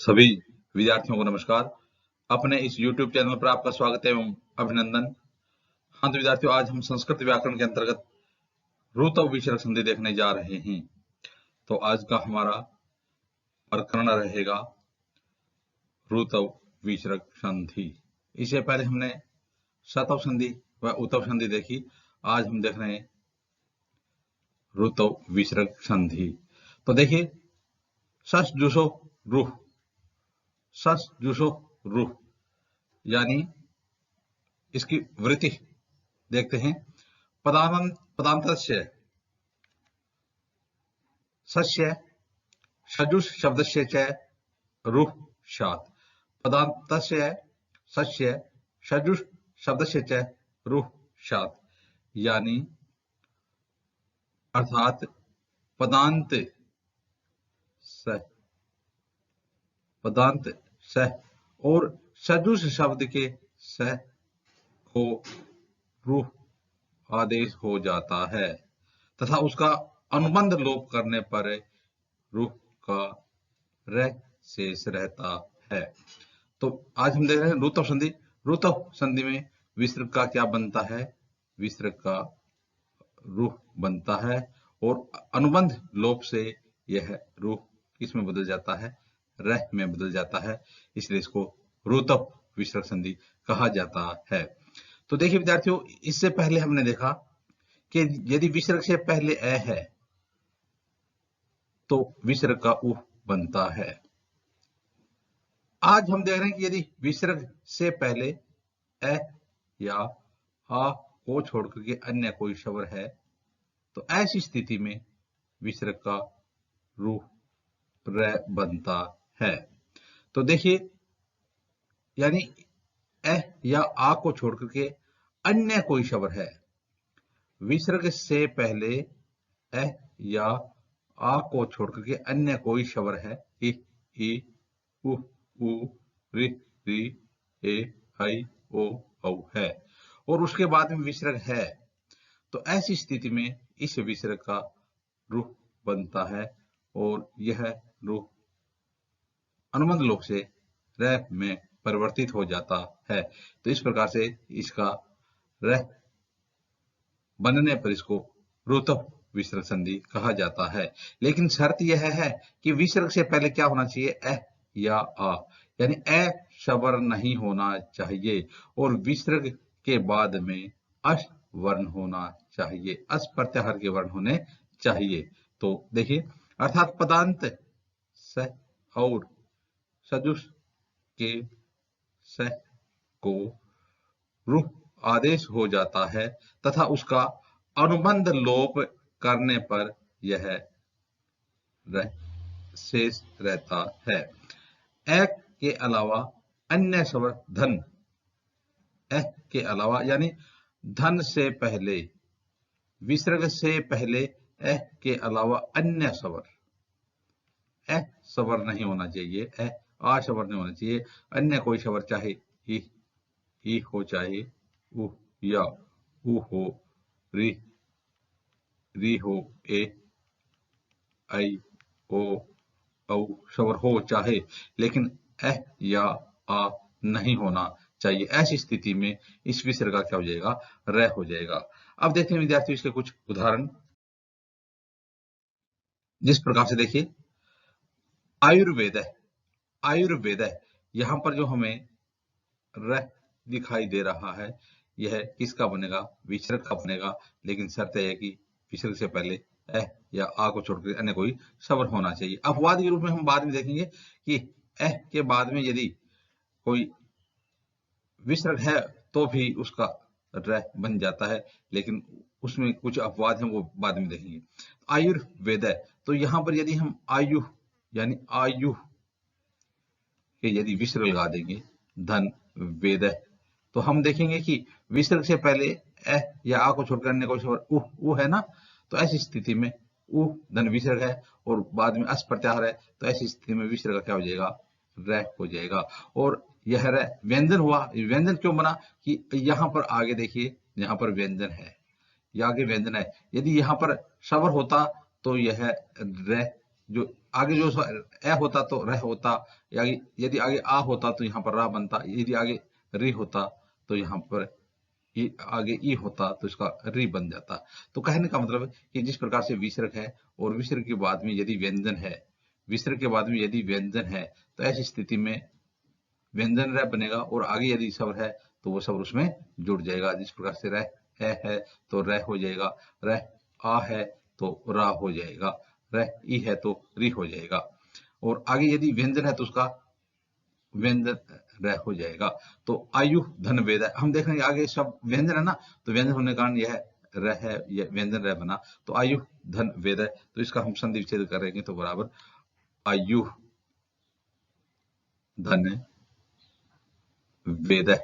सभी विद्यार्थियों को नमस्कार। अपने इस YouTube चैनल पर आपका स्वागत एवं अभिनंदन। हाँ तो विद्यार्थियों, आज हम संस्कृत व्याकरण के अंतर्गत ऋतव विसर्ग संधि देखने जा रहे हैं। तो आज का हमारा प्रकरण रहेगा ऋतव विसर्ग संधि। इससे पहले हमने शतव संधि व उत्तव संधि देखी। आज हम देख रहे हैं ऋतव विसर्ग संधि। तो देखिए, सस जुसो रुह, सस जुसो रुह, यानी इसकी वृत्ति देखते हैं। पदांतस्य सस्य सजुष शब्दस्य च रुह स्यात्। पदांतस्य सस्य सजुष शब्दस्य च रुह स्यात्, यानी अर्थात पदांत स और सजुष शब्द के स को रुह आदेश हो जाता है तथा उसका अनुबंध लोप करने पर रुह का र शेष रहता है। तो आज हम देख रहे हैं ऋतव संधि। ऋतव संधि में विसर्ग का क्या बनता है? विसर्ग का रुह बनता है और अनुबंध लोप से यह रुह किस में बदल जाता है? रह में बदल जाता है। इसलिए इसको ऋतव विसर्ग संधि कहा जाता है। तो देखिए विद्यार्थियों, इससे पहले हमने देखा कि यदि विसर्ग से पहले अ है तो विसर्ग का उह बनता है। आज हम देख रहे हैं कि यदि विसर्ग से पहले अ या आ को छोड़ करके अन्य कोई स्वर है तो ऐसी स्थिति में विसर्ग का रुह र बनता है। तो देखिए, यानी अ या आ को छोड़ करके अन्य कोई स्वर है, विसर्ग से पहले अ या आ को छोड़ करके अन्य कोई स्वर है, इ, उ, रि, ए, ऐ, ओ, औ है, और उसके बाद में विसर्ग है, तो ऐसी स्थिति में इस विसर्ग का रुह बनता है और यह रुह अनुबंध लोप से र में परिवर्तित हो जाता है। तो इस प्रकार से इसका र बनने पर इसको ऋतव विसर्ग संधि कहा जाता है। लेकिन शर्त यह है कि विसर्ग से पहले क्या होना चाहिए? अ या आ, यानी अ स्वर नहीं होना चाहिए और विसर्ग के बाद में अश वर्ण होना चाहिए, अस प्रत्याहार के वर्ण होने चाहिए। तो देखिए, अर्थात पदांत स और सजुष के स को रुह आदेश हो जाता है तथा उसका अनुबंध लोप करने पर यह शेष रहता है। अ के अलावा अन्य स्वर धन, अ के अलावा यानी धन से पहले, विसर्ग से पहले अ के अलावा अन्य स्वर, अ स्वर नहीं होना चाहिए, आ स्वर नहीं होना चाहिए, अन्य कोई स्वर चाहे ई हो, चाहे उ या उ हो, री हो, ए, ऐ, ओ, औ स्वर हो चाहे, लेकिन अ या आ नहीं होना चाहिए। ऐसी स्थिति में इस विसर्ग का क्या हो जाएगा? र हो जाएगा। अब देखते हैं विद्यार्थियों इसके कुछ उदाहरण। जिस प्रकार से देखिए, आयुर्वेद, आयुर्वेद, यहां पर जो हमें र दिखाई दे रहा है, यह किसका बनेगा? विसर्ग का बनेगा। लेकिन शर्त है कि विसर्ग से पहले अ या आ को छोड़कर अन्य कोई स्वर होना चाहिए। अपवाद के रूप में हम बाद में देखेंगे कि अ के बाद में यदि कोई विसर्ग है तो भी उसका र बन जाता है, लेकिन उसमें कुछ अपवाद हैं, वो बाद में देखेंगे। आयुर्वेद, तो यहां पर यदि हम आयु यानी आयु के यदि विसर्ग लगा देंगे, धन वेद, तो हम देखेंगे कि विसर्ग से पहले अ या आ को छोड़कर अन्य कोई स्वर उ है ना, तो ऐसी स्थिति में उ धन विसर्ग है और बाद में अस प्रत्याहार है, तो ऐसी स्थिति में विसर्ग क्या हो जाएगा? र हो जाएगा। और यह र व्यंजन हुआ। व्यंजन क्यों बना? कि यहाँ पर आगे देखिए, यहाँ पर व्यंजन है, ये आगे व्यंजन है, यदि यहाँ पर स्वर होता तो यह र जो आगे जो ए होता तो रह होता, यदि आगे आ होता तो यहाँ पर रा बनता, यदि आगे री होता तो यहाँ पर आगे ई होता तो इसका री बन जाता। तो कहने का मतलब है कि जिस प्रकार से विसर्ग है और विसर्ग के बाद में यदि व्यंजन है, विसर्ग के बाद में यदि व्यंजन है, तो ऐसी स्थिति में व्यंजन रह बनेगा और आगे यदि स्वर है तो वो स्वर उसमें जुड़ जाएगा। जिस प्रकार से रह है तो रह हो जाएगा, रह आ है तो रा हो जाएगा, रह ई है तो री हो जाएगा, और आगे यदि व्यंजन है तो उसका व्यंजन रह हो जाएगा। तो आयु धन वेद है, हम देख रहे हैं आगे सब व्यंजन है ना, तो व्यंजन होने के कारण यह रह है, यह व्यंजन रह बना, तो आयु धन वेद है, तो इसका हम संधि विच्छेद करेंगे तो बराबर आयु धन वेद है,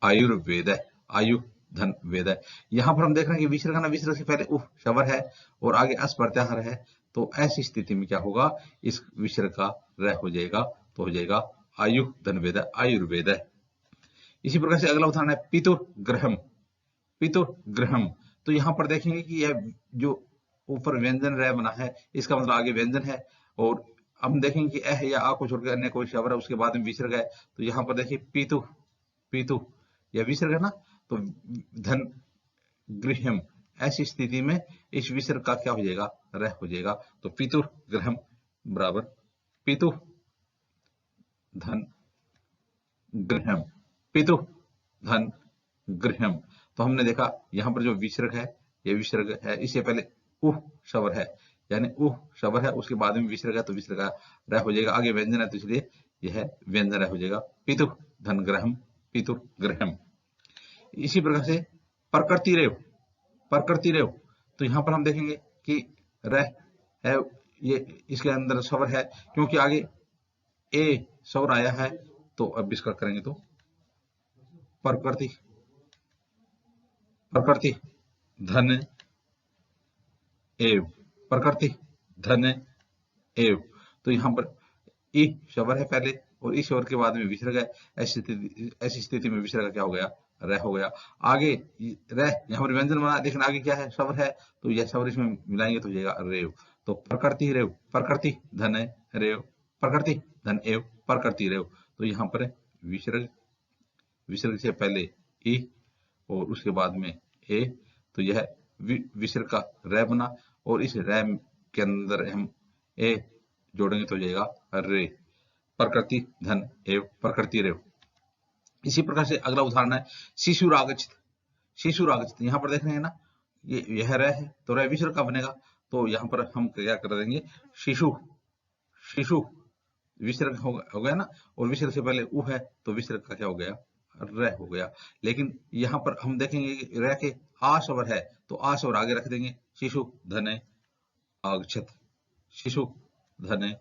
आयुर्वेद है, आयु धन वेद है। यहां पर हम देख रहे हैं कि विसर्ग है ना, विसर्ग से पहले उह शवर है और आगे अस प्रत्याहार है, तो ऐसी स्थिति में क्या होगा, इस विसर्ग का रह हो जाएगा, तो हो जाएगा आयु धन वेद है, आयुर्वेद है। इसी प्रकार से अगला उदाहरण है पितुर्ग्रहम, पितुर्ग्रहम, तो यहां पर देखेंगे कि यह जो ऊपर व्यंजन रह बना है, इसका मतलब आगे व्यंजन है, और हम देखेंगे कि एह या आ को छोड़कर अन्य कोई शब्द है उसके बाद में विसर्ग है, तो यहाँ पर देखिए पीतु, पीतु यह विसर्ग है ना, तो धन गृहम, ऐसी स्थिति में इस विसर्ग का क्या हो जाएगा, रह हो जाएगा, तो पितुर्ग्रहम बराबर पितु धन गृहम, पितु धन गृहम। तो हमने देखा यहाँ पर जो विसर्ग है, ये विसर्ग है, इससे पहले उह शबर है, यानी उह शबर है, उसके बाद में विसर्ग है, तो विसर्ग का रह हो जाएगा, आगे व्यंजन है तो इसलिए यह व्यंजन रह हो जाएगा, पितु धन ग्रहम, पितु ग्रहम। इसी प्रकार से प्रकृति रेव, प्रकृति रेव, तो यहाँ पर हम देखेंगे कि रह है, ये इसके अंदर स्वर है, क्योंकि आगे ए स्वर आया है, तो अब इसका करेंगे तो प्रकृति, प्रकृति धन एव, प्रकृति धन एव, तो यहाँ पर ई शबर है पहले और इस शबर के बाद में विसर्ग है, ऐसी स्थिति में विसर्ग क्या हो गया, रह हो गया। आगे रह यहाँ पर व्यंजन बना, लेकिन आगे क्या है, शबर है, तो यह शबर इसमें मिलाएंगे तो हो जाएगा रेव, तो प्रकृति रेव, प्रकृति धन रेव, प्रकृति धन एव, प्रकृति रेव, तो यहाँ पर विसर्ग, विसर्ग से पहले ई और उसके बाद में ए, तो यह विसर्ग का रे बना, और इस रे के अंदर हम ए जोड़ेंगे तो हो जाएगा रे, प्रकृति धन एव, प्रकृति रेव। इसी प्रकार से अगला उदाहरण है शिशुरागच्छित, शिशुरागच्छित, यहाँ पर देख रहे हैं ना, ये यह रे है, तो रे विसर्ग का बनेगा, तो यहाँ पर हम क्या कर देंगे, शिशु, शिशु विसर्ग हो गया ना, और विसर्ग से पहले उ है, तो विसर्ग का क्या हो गया, रह हो गया। लेकिन यहाँ पर हम देखेंगे कि रह के आ स्वर है, तो आ स्वर आगे रख देंगे, शिशु धने आगछत, शिशु धने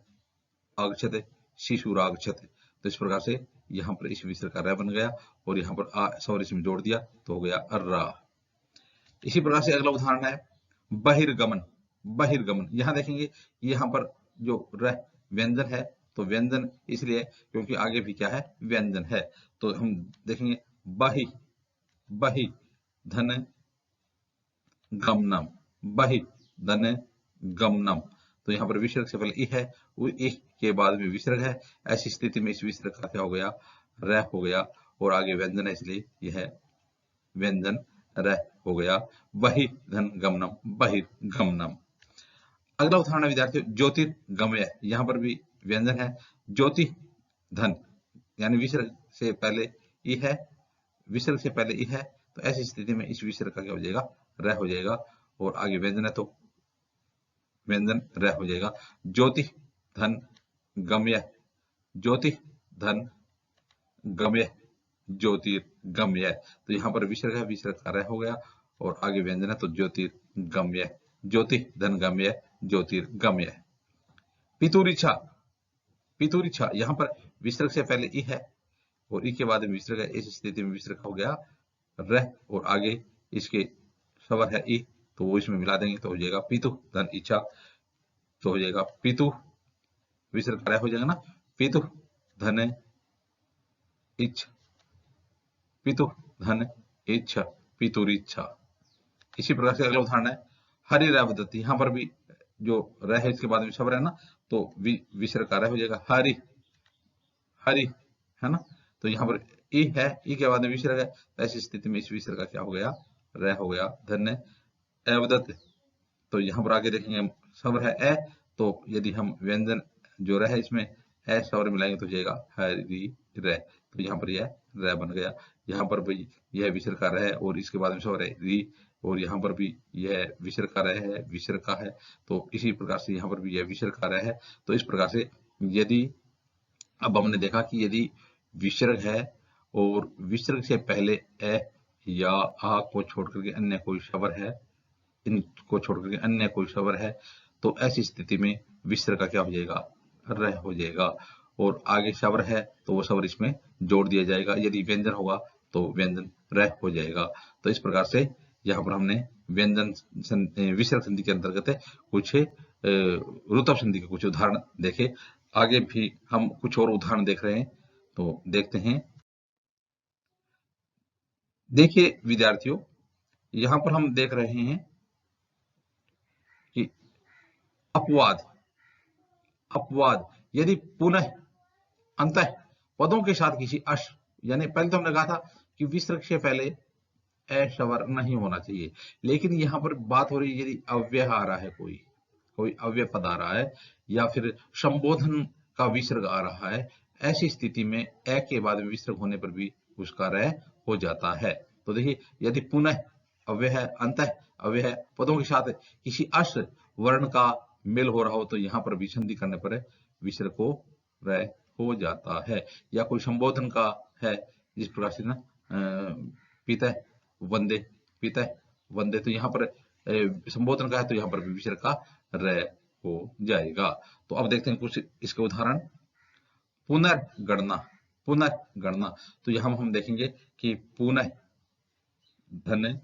आगछत, शिशुरागछत, तो इस प्रकार से यहाँ पर इस विसर्ग का रह बन गया, और यहाँ पर आ स्वर इसमें जोड़ दिया तो हो गया अर्रा। इसी प्रकार से अगला उदाहरण है बहिर्गमन, बहिर्गमन, यहाँ देखेंगे यहाँ पर जो रह व्यंजन है, तो व्यंजन इसलिए क्योंकि आगे भी क्या है, व्यंजन है, तो हम देखेंगे बहि, बहि धन गमनम, बहि धन गमनम, तो यहाँ पर विसर्ग से पहले इ है, वो इ के बाद में विसर्ग है, ऐसी स्थिति में इस विसर्ग का क्या हो गया, रह हो गया, और आगे व्यंजन है इसलिए यह व्यंजन रह हो गया, बहि धन गमनम, बहिर्गमनम। अगला उदाहरण है विद्यार्थियों ज्योतिर्गमय, यहाँ पर भी व्यंजन है, ज्योति धन, यानी विसर्ग से पहले ई है, विसर्ग से पहले ई है, तो ऐसी स्थिति में इस विसर्ग का क्या हो जाएगा, रह हो जाएगा, और आगे व्यंजन है तो व्यंजन रह हो जाएगा, ज्योति धन गमय, ज्योति धन गमय, ज्योतिर्गमय, तो यहाँ पर विसर्ग है, विसर्ग का रह हो गया, और आगे व्यंजन है तो ज्योतिर्गमय, ज्योति धन गमय, ज्योतिर्गमय। पितुरिच्छा, पितुरिच्छा, यहाँ पर विसर्ग से पहले ई है और ई के बाद में विसर्ग है, इस स्थिति में विसर्ग हो गया रह, और आगे इसके स्वर है ई, तो वो इसमें मिला देंगे तो हो जाएगा पितु धन इच्छा, तो हो जाएगा पितु, विसर्ग रह हो जाएगा ना, पितु धन इच्छ, पितु धन इच्छ, पितुरिच्छा। इसी प्रकार से अगला उदाहरण है हरि रैवदत्त, यहाँ पर भी जो रह है इसके बाद में शब्द है ना, तो विसर्ग का रह हो जाएगा हरि, हरि, है ना। तो यहाँ पर ई है, ई के बाद में विसर्ग है, तो ऐसी स्थिति में इस विसर्ग का क्या हो गया, रह हो गया। धन्य अवदत्त, तो यहाँ पर आगे देखेंगे हम स्वर है ए, तो यदि हम व्यंजन जो रह है इसमें ए स्वर मिलाएंगे तो जाएगा हरि रह, तो यहाँ पर यह रह बन गया। यहाँ पर भी यह विसर्ग का रह है और इसके बाद में स्वर है री, और यहाँ पर भी यह विसर्ग का रह है, विसर्ग का है, तो इसी प्रकार से यहाँ पर भी यह विसर्ग का रह है। तो इस प्रकार से यदि अब हमने देखा कि यदि विसर्ग है और विसर्ग से पहले ए या आ को छोड़ करके अन्य कोई स्वर है, इनको छोड़ करके अन्य कोई स्वर है, तो ऐसी स्थिति में विसर्ग का क्या हो जाएगा, रह हो जाएगा। और आगे स्वर है तो वो स्वर इसमें जोड़ दिया जाएगा, यदि व्यंजन होगा तो व्यंजन रह हो जाएगा। तो इस प्रकार से यहाँ पर हमने व्यंजन विसर्ग संधि के अंतर्गत कुछ रुतब संधि के कुछ उदाहरण देखे। आगे भी हम कुछ और उदाहरण देख रहे हैं, तो देखते हैं। देखिए विद्यार्थियों, यहां पर हम देख रहे हैं कि अपवाद, अपवाद यदि पुनः अंतः पदों के साथ किसी अश, यानी पहले तो हमने कहा था कि विसर्ग से पहले ए स्वर नहीं होना चाहिए, लेकिन यहाँ पर बात हो रही है यदि अव्यय आ रहा है, कोई अव्यय पद आ रहा है या फिर संबोधन का विसर्ग आ रहा है, ऐसी स्थिति में ए के बाद में विसर्ग होने पर भी उसका रह हो जाता है। तो देखिए, यदि पुनः अव्यय है, अंतः अव्यय है, पदों के साथ किसी अश वर्ण का मेल हो रहा हो, तो यहाँ पर विसंधि करने पर विसर्ग को रह हो जाता है। या कोई संबोधन का है, जिस प्रकार से ना पिता वंदे, पिता वंदे, तो यहाँ पर संबोधन का है तो यहाँ पर विसर्ग का रह हो जाएगा। तो अब देखते हैं कुछ इसके उदाहरण। पुनर्गणना, पुनर्गणना, तो यहाँ हम देखेंगे कि पुनः धन्य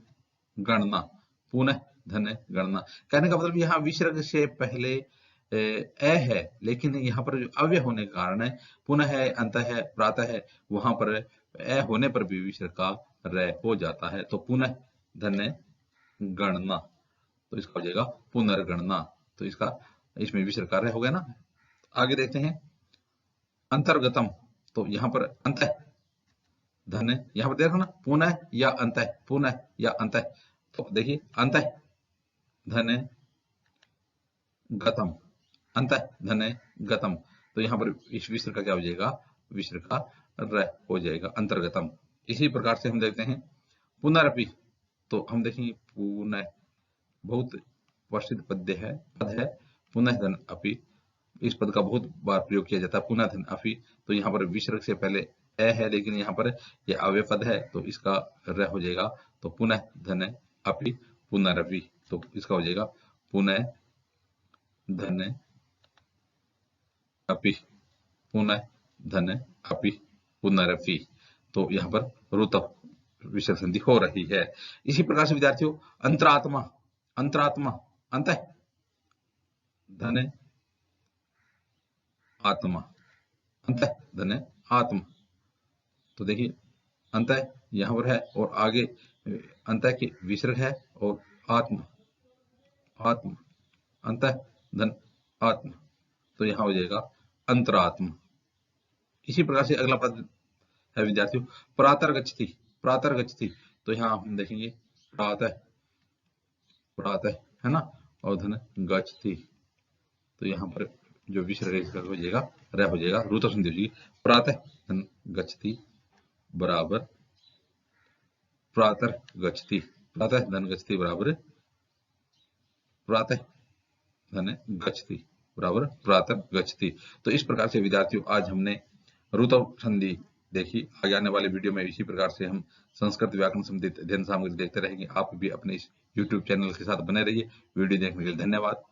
गणना, पुनः धन्य गणना, कहने का मतलब यहाँ विसर्ग से पहले ए है, लेकिन यहाँ पर जो अव्यय होने के कारण है, पुनः है, अंत है, प्रातः है, वहां पर ए होने पर भी विसर्ग का रह हो जाता है। तो पुनः धन्य गणना, तो इसका हो जाएगा पुनर्गणना, तो इसका इसमें विसर्ग का रह हो गया ना। आगे देखते हैं अंतर्गतम, तो यहाँ पर अंत धन्य, यहाँ पर देखो ना, पुनः या अंत, पुनः या अंत, तो देखिए अंत धन्य गतम, अंत धन्य गतम, तो यहाँ पर इस विसर्ग का क्या हो जाएगा, विसर्ग का रह हो जाएगा, अंतर्गतम। इसी प्रकार से हम देखते हैं पुनरपि, तो हम देखेंगे पुनः, बहुत प्रसिद्ध पद है पुनः धन अपि, इस पद का बहुत बार प्रयोग किया जाता है, पुनः धन अपि। तो यहाँ पर विसर्ग से पहले ए है, लेकिन यहाँ पर यह अव्यय पद है, तो इसका रह हो जाएगा। तो पुनः धन अपि पुनरपि, तो इसका हो जाएगा पुनः धन अपि, पुनः धन अपि पुनरपि, तो यहाँ पर रुतब विसर्ग संधि हो रही है। इसी प्रकार से विद्यार्थियों अंतरात्मा, अंतरात्मा, अंत धन आत्मा, अंत धन आत्मा, तो देखिए अंत यहाँ पर है और आगे अंत की विसर्ग है और आत्मा, आत्मा, अंत धन आत्मा, तो यहाँ हो जाएगा अंतरात्मा। इसी प्रकार से अगला पद है विद्यार्थियों प्रातर्गच्छति, प्रातर्गच्छति, तो यहाँ हम देखेंगे प्रातः, प्रातः है ना, और धन गच्छति, तो यहाँ पर जो विसर्ग इसका हो जाएगा रह हो जाएगा, रुतब संधि हो जाएगी, प्रातः धन गच्छति बराबर प्रातः गच्छति, प्रातः धन गच्छति बराबर प्रातः धन गच्छति बराबर प्रातः गच्छति। तो इस प्रकार से विद्यार्थियों आज हमने रुतब संधि देखी। आगे आने वाले वीडियो में इसी प्रकार से हम संस्कृत व्याकरण संबंधित अध्ययन सामग्री देखते रहेंगे। आप भी अपने इस YouTube चैनल के साथ बने रहिए। वीडियो देखने के लिए धन्यवाद।